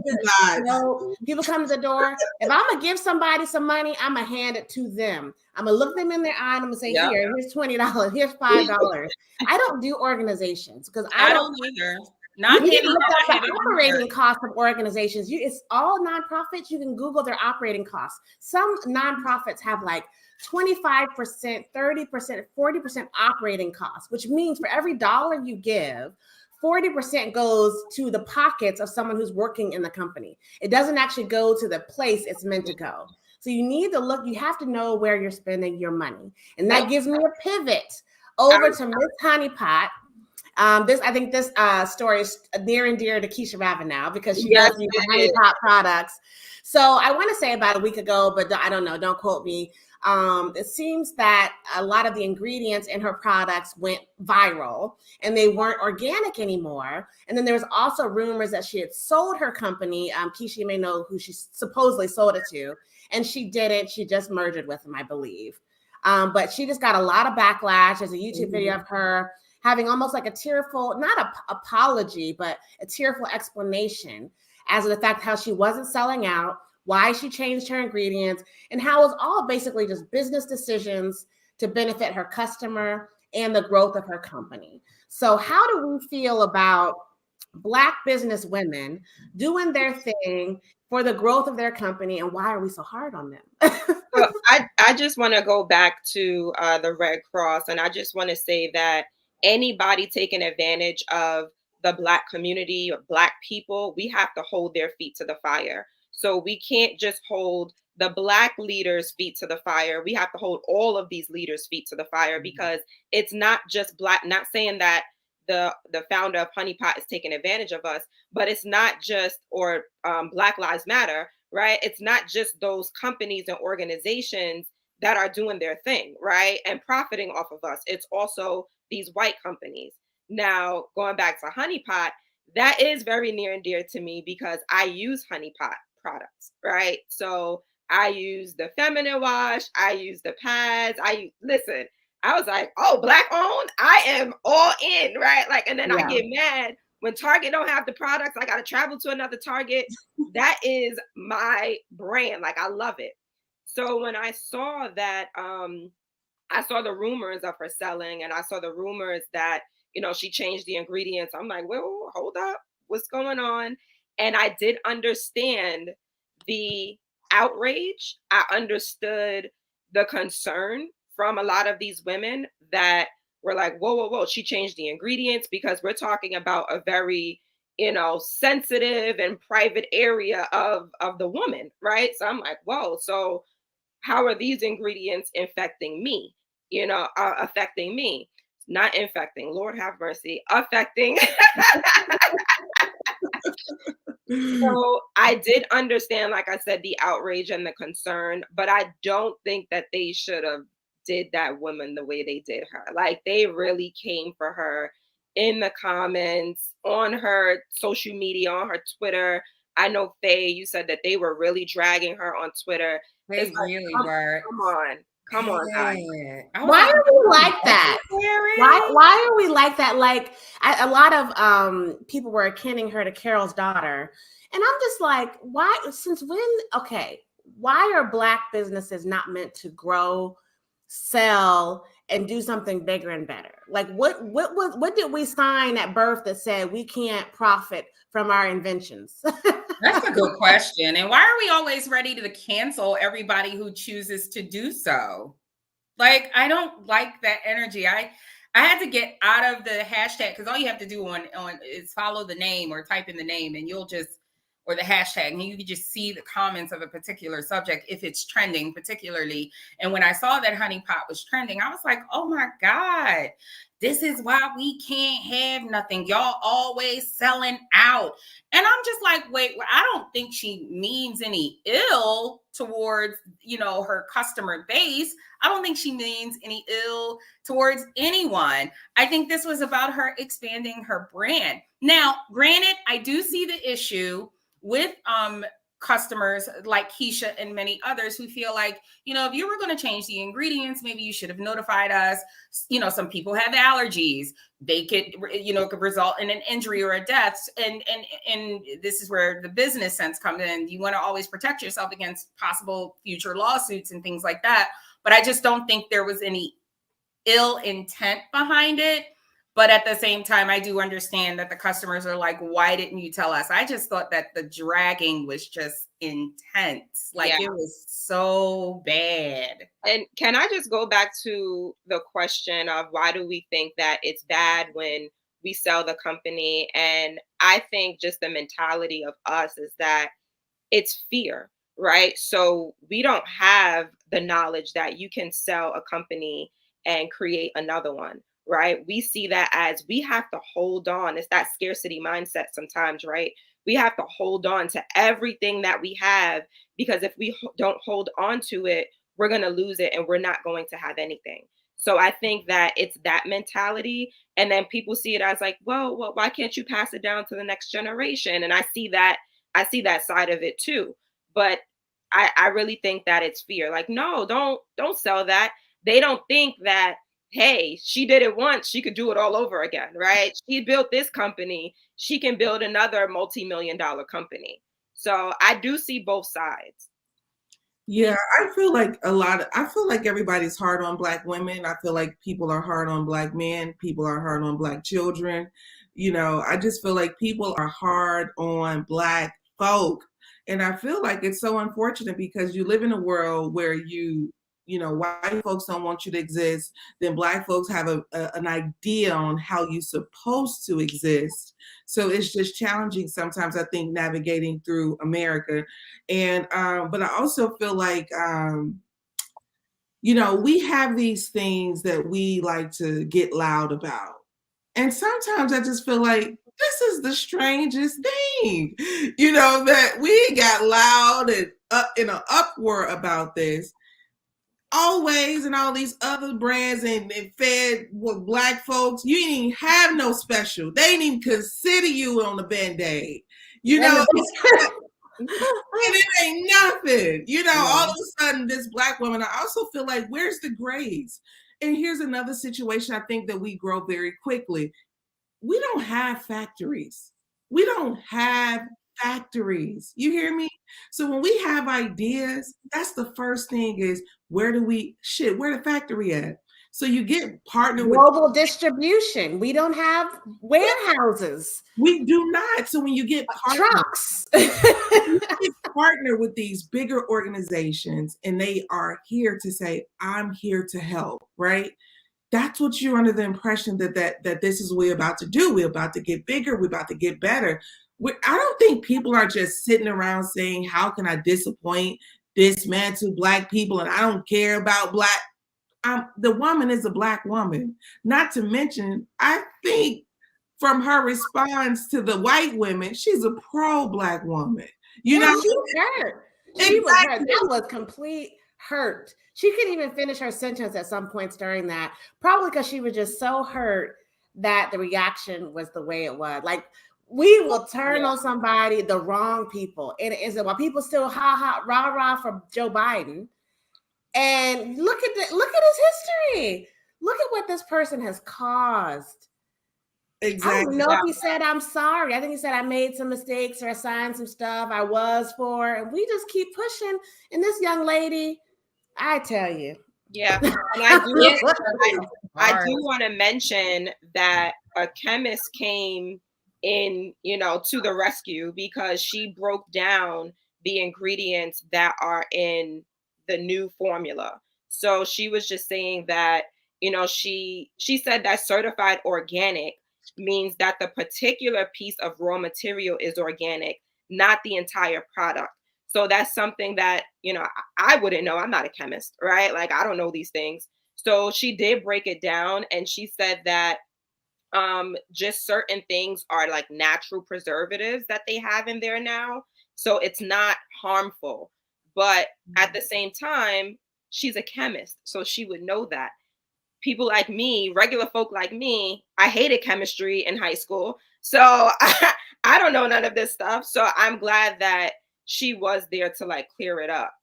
No. People come to the door. If I'm gonna give somebody some money, I'm gonna hand it to them. I'm gonna look them in their eye and I'm gonna say, here's $20, here's $5. I don't do organizations because I don't either. Not you can look up the operating cost of organizations. It's all nonprofits. You can Google their operating costs. Some nonprofits have like 25%, 30%, 40% operating costs, which means for every dollar you give, 40% goes to the pockets of someone who's working in the company. It doesn't actually go to the place it's meant to go. So you need to look, you have to know where you're spending your money. And that gives me a pivot over to Miss HoneyPot. I think this story is near and dear to Keisha Ravenell because she does use HoneyPot products. So I want to say about a week ago, but I don't know, don't quote me. It seems that a lot of the ingredients in her products went viral and they weren't organic anymore. And then there was also rumors that she had sold her company. Keisha, you may know who she supposedly sold it to, and she didn't. She just merged it with them, I believe. But she just got a lot of backlash. There's a YouTube video of her having almost like a tearful, not an apology, but a tearful explanation as to the fact how she wasn't selling out, why she changed her ingredients, and how it was all basically just business decisions to benefit her customer and the growth of her company. So how do we feel about Black business women doing their thing for the growth of their company, and why are we so hard on them? Well, I just want to go back to the Red Cross, and I just want to say that anybody taking advantage of the Black community or Black people, we have to hold their feet to the fire. So we can't just hold the Black leaders' feet to the fire. We have to hold all of these leaders' feet to the fire because it's not just Black, not saying that the founder of HoneyPot is taking advantage of us, but it's not just, or Black Lives Matter, right? It's not just those companies and organizations that are doing their thing, right? And profiting off of us. It's also these white companies. Now, going back to HoneyPot, that is very near and dear to me because I use HoneyPot products, right? So I use the feminine wash, I use the pads, listen, I was like, oh, Black owned, I am all in, right? Like, and then I get mad when Target don't have the products, I got to travel to another Target. That is my brand. Like, I love it. So when I saw that, I saw the rumors of her selling and I saw the rumors that, she changed the ingredients. I'm like, well, hold up, what's going on? And I did understand the outrage. I understood the concern from a lot of these women that were like, whoa, she changed the ingredients, because we're talking about a very, sensitive and private area of the woman, right? So I'm like, whoa, so how are these ingredients affecting me? Affecting me, not infecting. Lord have mercy, affecting. So I did understand, like I said, the outrage and the concern, but I don't think that they should have did that woman the way they did her. Like, they really came for her in the comments, on her social media, on her Twitter. I know, Faye, you said that they were really dragging her on Twitter. They really were. Come on, guys. Why are we like that? Why are we like that? Like, a lot of people were akin her to Carol's daughter. And I'm just like, why? Since when? Okay, why are Black businesses not meant to grow, sell, and do something bigger and better? Like, what did we sign at birth that said we can't profit from our inventions? That's a good question. And why are we always ready to cancel everybody who chooses to do so? Like, I don't like that energy. I had to get out of the hashtag, because all you have to do on is follow the name or type in the name, and you'll just, or the hashtag, and you can just see the comments of a particular subject if it's trending particularly. And when I saw that HoneyPot was trending, I was like, oh my God, this is why we can't have nothing. Y'all always selling out. And I'm just like, wait, I don't think she means any ill towards, her customer base. I don't think she means any ill towards anyone. I think this was about her expanding her brand. Now, granted, I do see the issue with customers like Keisha and many others who feel like, if you were going to change the ingredients, maybe you should have notified us. Some people have allergies. They could, could result in an injury or a death. And this is where the business sense comes in. You want to always protect yourself against possible future lawsuits and things like that. But I just don't think there was any ill intent behind it. But at the same time, I do understand that the customers are like, why didn't you tell us? I just thought that the dragging was just intense. Like, It was so bad. And can I just go back to the question of why do we think that it's bad when we sell the company? And I think just the mentality of us is that it's fear, right? So we don't have the knowledge that you can sell a company and create another one. Right? We see that as we have to hold on. It's that scarcity mindset sometimes, right? We have to hold on to everything that we have, because if we don't hold on to it, we're going to lose it and we're not going to have anything. So I think that it's that mentality. And then people see it as like, well, why can't you pass it down to the next generation? And I see that side of it too. But I really think that it's fear. Like, no, don't sell that. They don't think that, hey, she did it once, she could do it all over again, right? She built this company, she can build another multi-million-dollar company. So I do see both sides. Yeah, I feel like everybody's hard on Black women. I feel like people are hard on Black men. People are hard on Black children. I just feel like people are hard on Black folk. And I feel like it's so unfortunate, because you live in a world where white folks don't want you to exist, then Black folks have an idea on how you're supposed to exist. So it's just challenging sometimes, I think, navigating through America. And but I also feel like we have these things that we like to get loud about. And sometimes I just feel like this is the strangest thing, that we got loud and in an uproar about this. Always, and all these other brands and fed with Black folks, you didn't even have no special. They didn't even consider you on the Band-Aid. And it ain't nothing. All of a sudden, this Black woman, I also feel like, where's the grace? And here's another situation I think that we grow very quickly. We don't have factories. We don't have factories. You hear me? So when we have ideas, that's the first thing is, where the factory at? So you get partnered with global distribution. We don't have warehouses. We do not. So when you get trucks, partner with these bigger organizations, and they are here to say, I'm here to help, right? that's what you're under the impression that this is what we're about to do. We're about to get bigger. We're about to get better. I don't think people are just sitting around saying, how can I disappoint, dismantle Black people? And I don't care about Black. The woman is a Black woman. Not to mention, I think from her response to the white women, she's a pro-Black woman. You know, she was hurt. She was hurt. That was complete hurt. She couldn't even finish her sentence at some points during that, probably because she was just so hurt that the reaction was the way it was. Like, we will turn on somebody, the wrong people. And is it while people still rah for Joe Biden? And look at his history. Look at what this person has caused. Exactly. I don't know if he said, I'm sorry. I think he said, I made some mistakes or I signed some stuff I was for. And we just keep pushing. And this young lady, I tell you. Yeah. And I do want to mention that a chemist came in, to the rescue because she broke down the ingredients that are in the new formula. So she was just saying that, she said that certified organic means that the particular piece of raw material is organic, not the entire product. So that's something that, I wouldn't know. I'm not a chemist, right? Like, I don't know these things. So she did break it down, and she said that just certain things are like natural preservatives that they have in there now. So it's not harmful. But at the same time, she's a chemist, so she would know that. People like me, regular folk like me, I hated chemistry in high school. So I don't know none of this stuff. So I'm glad that she was there to like clear it up.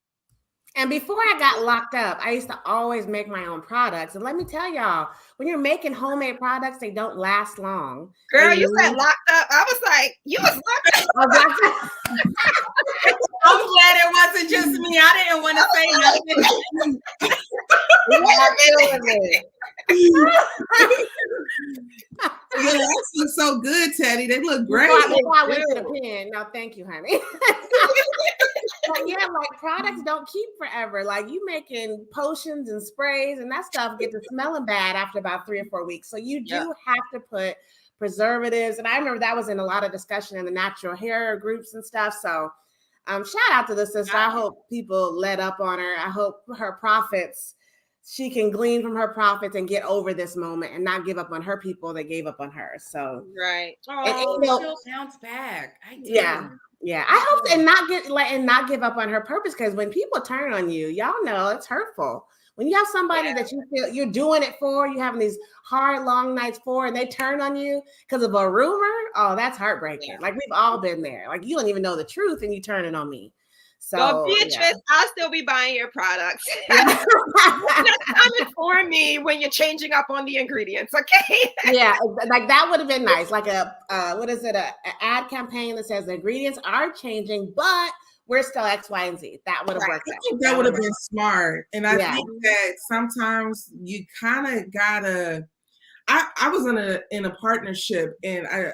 And before I got locked up, I used to always make my own products. And let me tell y'all, when you're making homemade products, they don't last long. Girl, you said locked up. I was like, you was locked up. I'm glad it wasn't just me. I didn't want to say nothing. Yeah, that looks so good, Teddy. They look great. Before I went to the pen. No, thank you, honey. But yeah, like products don't keep forever. Like you making potions and sprays and that stuff get to smelling bad after about 3 or 4 weeks. So you do have to put preservatives. And I remember that was in a lot of discussion in the natural hair groups and stuff. So shout out to the sister. I hope people let up on her. I hope her profits, she can glean from her profits and get over this moment and not give up on her people that gave up on her. So right. She'll bounce back. Yeah. I hope and not give up on her purpose, because when people turn on you, y'all know it's hurtful. When you have somebody that you feel you're doing it for, you having these hard, long nights for, and they turn on you because of a rumor, oh, that's heartbreaking. Like we've all been there. Like you don't even know the truth and you turning on me. So Beatrice, I'll still be buying your products. Just come inform me when you're changing up on the ingredients, okay? Yeah, like that would have been nice. Like a ad campaign that says the ingredients are changing, but we're still X, Y, and Z. That would have worked. I think that would have been smart. And I think that sometimes you kind of gotta. I was in a partnership and I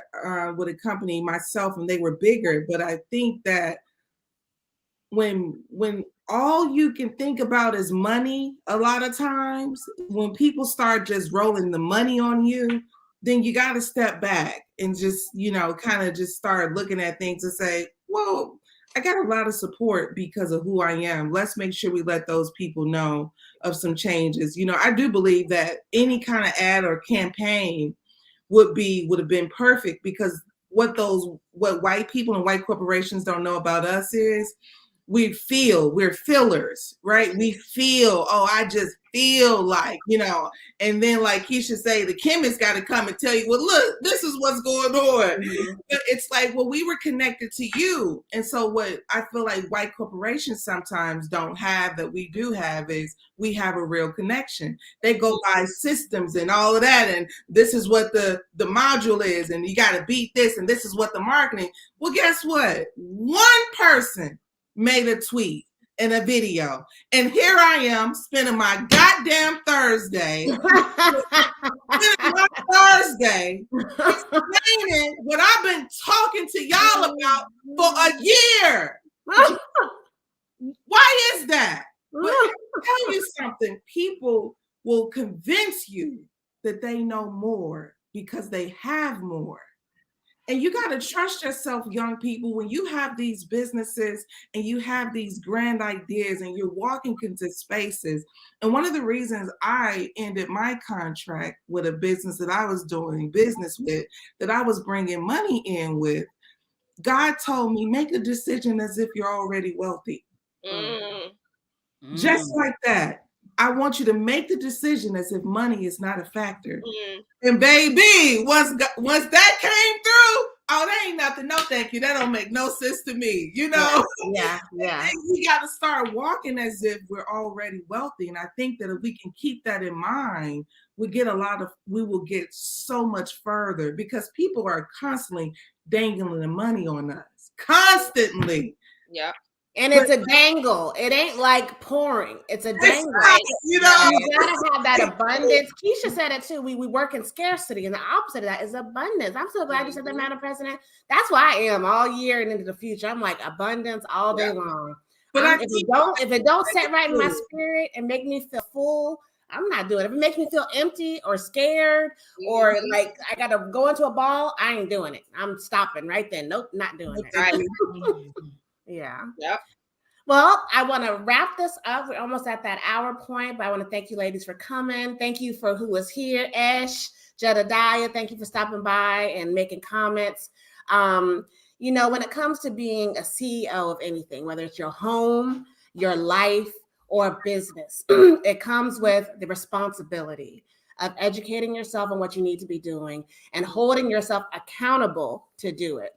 with a company myself, and they were bigger, but I think that when all you can think about is money, a lot of times when people start just rolling the money on you, then you got to step back and just, kind of just start looking at things and say, well, I got a lot of support because of who I am. Let's make sure we let those people know of some changes. I do believe that any kind of ad or campaign would have been perfect, because what white people and white corporations don't know about us is we're fillers, right? We feel, I just feel like, and then like Keisha say, the chemist got to come and tell you, well, look, this is what's going on. Mm-hmm. But it's like, well, we were connected to you. And so what I feel like white corporations sometimes don't have that we do have is we have a real connection. They go by systems and all of that. And this is what the module is. And you got to beat this. And this is what the marketing. Well, guess what? One person made a tweet and a video, and here I am spending my goddamn Thursday explaining what I've been talking to y'all about for a year. Why is that? But I'll tell you something, people will convince you that they know more because they have more. And you got to trust yourself, young people, when you have these businesses and you have these grand ideas and you're walking into spaces. And one of the reasons I ended my contract with a business that I was doing business with, that I was bringing money in with, God told me, make a decision as if you're already wealthy. Just like that. I want you to make the decision as if money is not a factor. And baby, once that came through, oh, that ain't nothing. No, thank you. That don't make no sense to me. You know? Yeah. We got to start walking as if we're already wealthy. And I think that if we can keep that in mind, we will get so much further, because people are constantly dangling the money on us. Constantly. Yeah. And it's a dangle. It ain't like pouring. It's a dangle. You know, you gotta have that abundance. Keisha said it too. We work in scarcity, and the opposite of that is abundance. I'm so glad you said that, Madam President. That's why I am all year and into the future. I'm like abundance all day long. But if it don't set right in my spirit and make me feel full, I'm not doing it. If it makes me feel empty or scared or like I gotta go into a ball, I ain't doing it. I'm stopping right then. Nope, not doing it. Right. Yeah. Yep. Well, I want to wrap this up. We're almost at that hour point, but I want to thank you ladies for coming. Thank you for who was here. Esh, Jedediah, thank you for stopping by and making comments. You know, when it comes to being a CEO of anything, whether it's your home, your life, or business, it comes with the responsibility of educating yourself on what you need to be doing and holding yourself accountable to do it.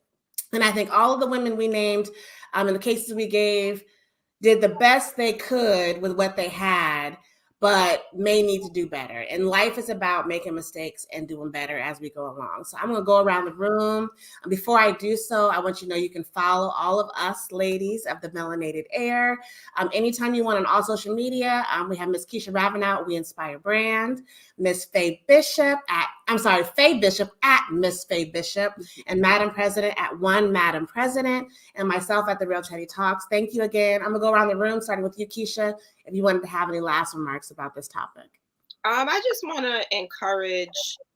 And I think all of the women we named, in the cases we gave, did the best they could with what they had, but may need to do better. And life is about making mistakes and doing better as we go along. So I'm going to go around the room. Before I do so, I want you to know you can follow all of us ladies of the Melanated Air. Anytime you want on all social media, we have Miss Keisha Ravenell, We Inspire Brand, Miss Faye Bishop Faye Bishop at Miss Faye Bishop, and Madam President at One Madam President, and myself at The Real Chatty Talks. Thank you again. I'm going to go around the room, starting with you, Keisha, if you wanted to have any last remarks about this topic. I just want to encourage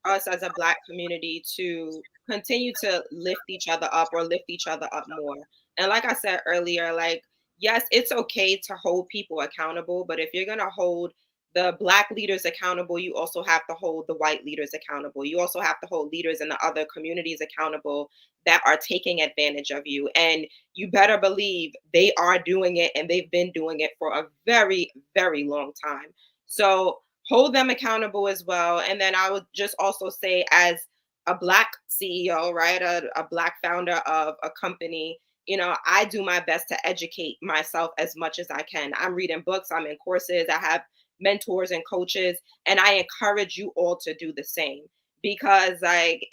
us as a Black community to continue to lift each other up or lift each other up more. And like I said earlier, like, yes, it's okay to hold people accountable, but if you're going to hold the Black leaders accountable, you also have to hold the white leaders accountable. You also have to hold leaders in the other communities accountable that are taking advantage of you. And you better believe they are doing it, and they've been doing it for a very, very long time. So hold them accountable as well. And then I would just also say, as a Black CEO, right, a Black founder of a company, you know, I do my best to educate myself as much as I can. I'm reading books, I'm in courses, I have mentors and coaches, and I encourage you all to do the same, because like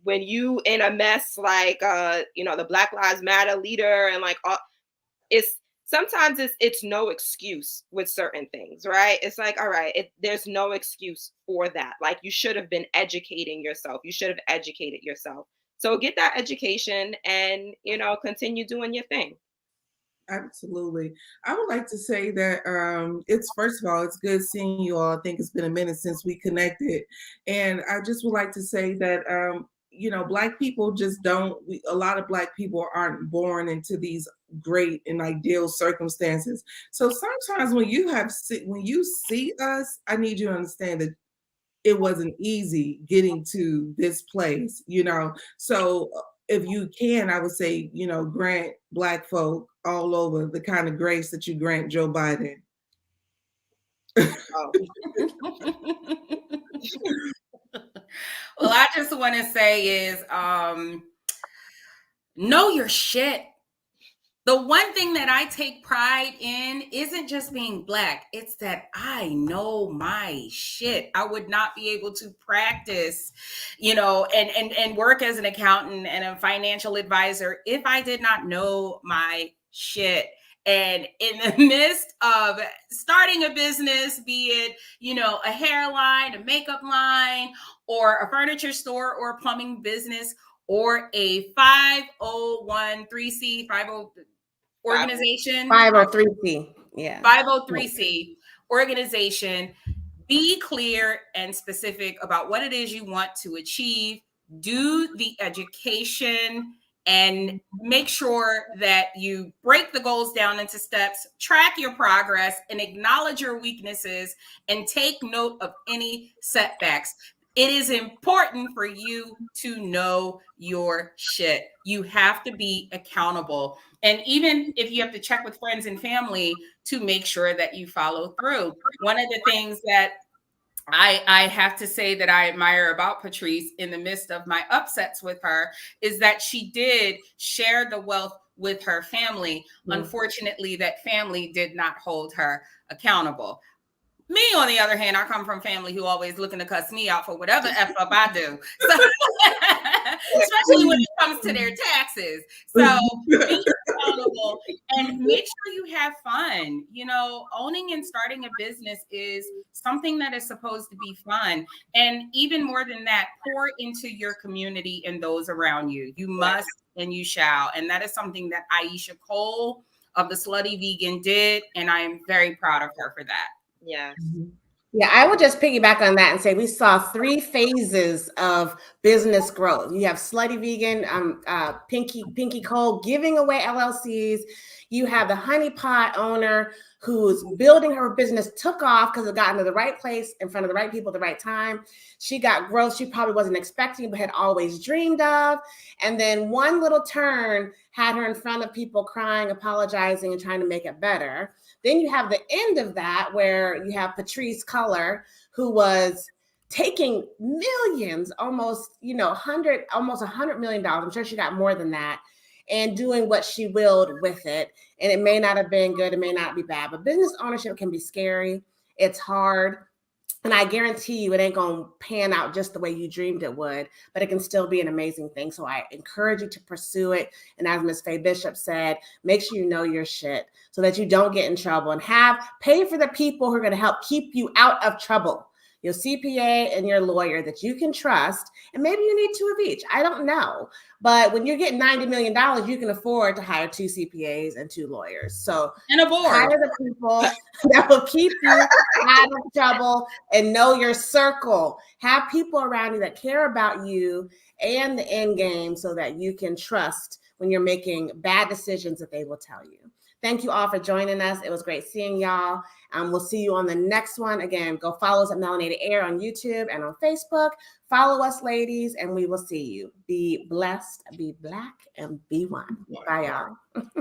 when you in a mess, like you know, the Black Lives Matter leader, and like sometimes it's no excuse with certain things, right? It's like, all right, there's no excuse for that. Like, you should have been educating yourself. You should have educated yourself. So get that education and, you know, continue doing your thing. Absolutely. I would like to say that first of all, it's good seeing you all. I think it's been a minute since we connected. And I just would like to say that, you know, Black people just a lot of Black people aren't born into these great and ideal circumstances. So sometimes when you see us, I need you to understand that it wasn't easy getting to this place, you know. So if you can, I would say, you know, grant Black folk all over the kind of grace that you grant Joe Biden. Oh. Well, I just want to say is know your shit. The one thing that I take pride in isn't just being Black. It's that I know my shit. I would not be able to practice, you know, and work as an accountant and a financial advisor if I did not know my shit. And in the midst of starting a business, be it, you know, a hairline, a makeup line, or a furniture store, or a plumbing business, or a 501(c) organization. 503C. Yeah. 503C organization. Be clear and specific about what it is you want to achieve. Do the education and make sure that you break the goals down into steps, track your progress, and acknowledge your weaknesses, and take note of any setbacks. It is important for you to know your shit. You have to be accountable. And even if you have to check with friends and family to make sure that you follow through. One of the things that I have to say that I admire about Patrisse in the midst of my upsets with her is that she did share the wealth with her family. Unfortunately, that family did not hold her accountable. Me, on the other hand, I come from family who always looking to cuss me out for whatever F up I do. So, especially when it comes to their taxes. So be accountable and make sure you have fun. You know, owning and starting a business is something that is supposed to be fun. And even more than that, pour into your community and those around you. You must and you shall. And that is something that Aisha Cole of the Slutty Vegan did. And I am very proud of her for that. Yeah. Yeah, I would just piggyback on that and say we saw 3 phases of business growth. You have Slutty Vegan, Pinky Cole giving away LLCs. You have the HoneyPot owner who's building her business, took off because it got into the right place in front of the right people at the right time. She got growth she probably wasn't expecting but had always dreamed of. And then one little turn had her in front of people crying, apologizing, and trying to make it better. Then you have the end of that where you have Patrisse Cullors, who was taking millions, almost $100 million. I'm sure she got more than that, and doing what she willed with it. And it may not have been good, it may not be bad, but business ownership can be scary. It's hard. And I guarantee you it ain't going to pan out just the way you dreamed it would, but it can still be an amazing thing. So I encourage you to pursue it. And as Ms. Faye Bishop said, make sure you know your shit so that you don't get in trouble, and pay for the people who are going to help keep you out of trouble. Your CPA and your lawyer that you can trust, and maybe you need 2 of each. I don't know. But when you're getting $90 million, you can afford to hire 2 CPAs and 2 lawyers. So and a board. Hire the people that will keep you out of trouble, and know your circle. Have people around you that care about you and the end game so that you can trust when you're making bad decisions that they will tell you. Thank you all for joining us. It was great seeing y'all. We'll see you on the next one. Again, go follow us at Melanated Air on YouTube and on Facebook. Follow us, ladies, and we will see you. Be blessed, be black, and be one. Bye, y'all.